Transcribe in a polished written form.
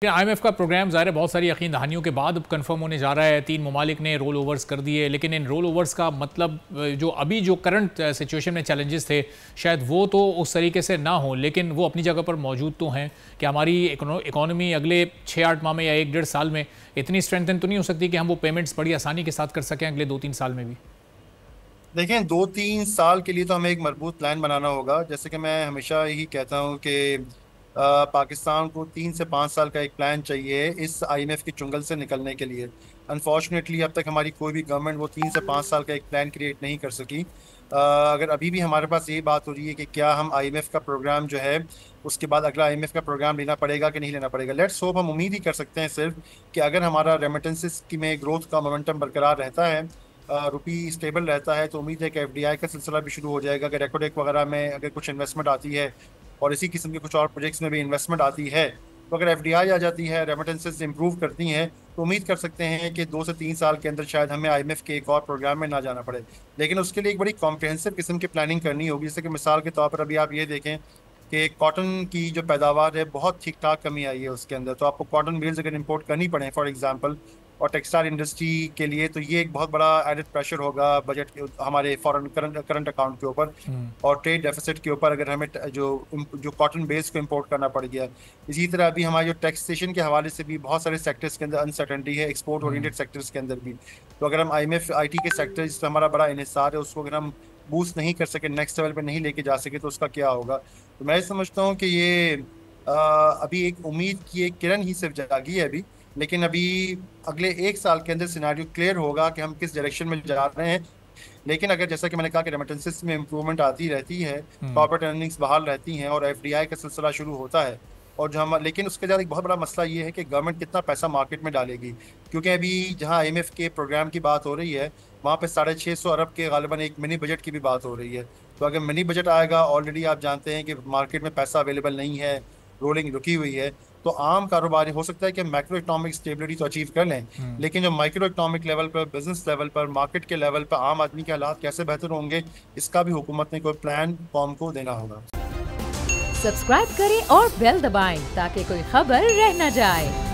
IMF का programme ज़ाहिर है बहुत सारी यकीन दहानियों के बाद अब कन्फर्म होने जा रहा है। 3 ममालिक ने रोल ओवर्स कर दिए, लेकिन इन रोल ओवर्स का मतलब जो करंट सिचुएशन में चैलेंजेस थे शायद वो तो उस तरीके से ना हो, लेकिन वो अपनी जगह पर मौजूद तो हैं कि हमारी इकोनॉमी अगले 6-8 माह में या 1-1.5 साल में इतनी स्ट्रेंथन तो नहीं हो सकती कि हम वो पेमेंट्स बड़ी आसानी के साथ कर सकें अगले 2-3 साल में भी। देखें, 2-3 साल के लिए तो हमें एक मजबूत प्लान बनाना होगा। जैसे कि मैं हमेशा यही कहता हूँ कि पाकिस्तान को 3 से 5 साल का एक प्लान चाहिए इस IMF के चुंगल से निकलने के लिए। अनफॉर्चुनेटली अब तक हमारी कोई भी गवर्नमेंट वो 3 से 5 साल का एक प्लान क्रिएट नहीं कर सकी। अगर अभी भी हमारे पास ये बात हो रही है कि क्या हम IMF का प्रोग्राम जो है उसके बाद अगला IMF का प्रोग्राम लेना पड़ेगा कि नहीं लेना पड़ेगा, लेट्स होप। हम उम्मीद ही कर सकते हैं सिर्फ कि अगर हमारा रेमिटेंसेस की में ग्रोथ का मोमेंटम बरकरार रहता है, रुपी स्टेबल रहता है, तो उम्मीद है कि FDI का सिलसिला भी शुरू हो जाएगा। अगर रेकोडेक वगैरह में अगर कुछ इन्वेस्टमेंट आती है और इसी किस्म के कुछ और प्रोजेक्ट्स में भी इन्वेस्टमेंट आती है, तो अगर FDI आ जाती है, रेमिटेंसेस इंप्रूव करती हैं, तो उम्मीद कर सकते हैं कि 2 से 3 साल के अंदर शायद हमें IMF के एक और प्रोग्राम में ना जाना पड़े। लेकिन उसके लिए एक बड़ी कॉम्प्रहेंसिव किस्म की प्लानिंग करनी होगी। जैसे कि मिसाल के तौर पर अभी आप ये देखें कि कॉटन की जो पैदावार है बहुत ठीक ठाक कमी आई है उसके अंदर, तो आपको कॉटन मिल्स अगर इंपोर्ट करनी पड़े फॉर एग्जांपल, और टेक्सटाइल इंडस्ट्री के लिए, तो ये एक बहुत बड़ा एडेड प्रेशर होगा बजट हमारे फॉरेन करंट अकाउंट के ऊपर और ट्रेड डेफिसिट के ऊपर, अगर हमें जो जो कॉटन बेस को इंपोर्ट करना पड़ गया। इसी तरह अभी हमारे जो टैक्सेशन के हवाले से भी बहुत सारे सेक्टर्स के अंदर अनसर्टेनिटी है, एक्सपोर्ट ओरिएंटेड सेक्टर्स के अंदर भी। तो अगर हम IMF IT के सेक्टर जिसमें हमारा बड़ा इन्हिसार है उसको अगर हम बूस्ट नहीं कर सके, नेक्स्ट लेवल पे नहीं लेके जा सके, तो उसका क्या होगा। तो मैं समझता हूँ कि ये अभी एक उम्मीद की एक किरण ही सिर्फ जागी है अभी। लेकिन अभी अगले 1 साल के अंदर सिनारियो क्लियर होगा कि हम किस डायरेक्शन में जा रहे हैं। लेकिन अगर जैसा कि मैंने कहा कि रेमिटेंसेस में इंप्रूवमेंट आती रहती है, कॉर्पोरेट अर्निंग्स बहाल रहती हैं और FDI का सिलसिला शुरू होता है, और जो हम, लेकिन उसके साथ एक बहुत बड़ा मसला ये है कि गवर्नमेंट कितना पैसा मार्केट में डालेगी। क्योंकि अभी जहां IMF के प्रोग्राम की बात हो रही है वहां पे 650 अरब के गालिबन एक मिनी बजट की भी बात हो रही है। तो अगर मिनी बजट आएगा, ऑलरेडी आप जानते हैं कि मार्केट में पैसा अवेलेबल नहीं है, रोलिंग रुकी हुई है, तो आम कारोबार हो सकता है कि मैक्रो इकोनॉमिक स्टेबिलिटी तो अचीव कर लें, लेकिन जो माइक्रो इकोनॉमिक लेवल पर, बिजनेस लेवल पर, मार्केट के लेवल पर आम आदमी के हालात कैसे बेहतर होंगे, इसका भी हुकूमत ने कोई प्लान कौम को देना होगा। सब्सक्राइब करें और बेल दबाएं ताकि कोई खबर रह न जाए।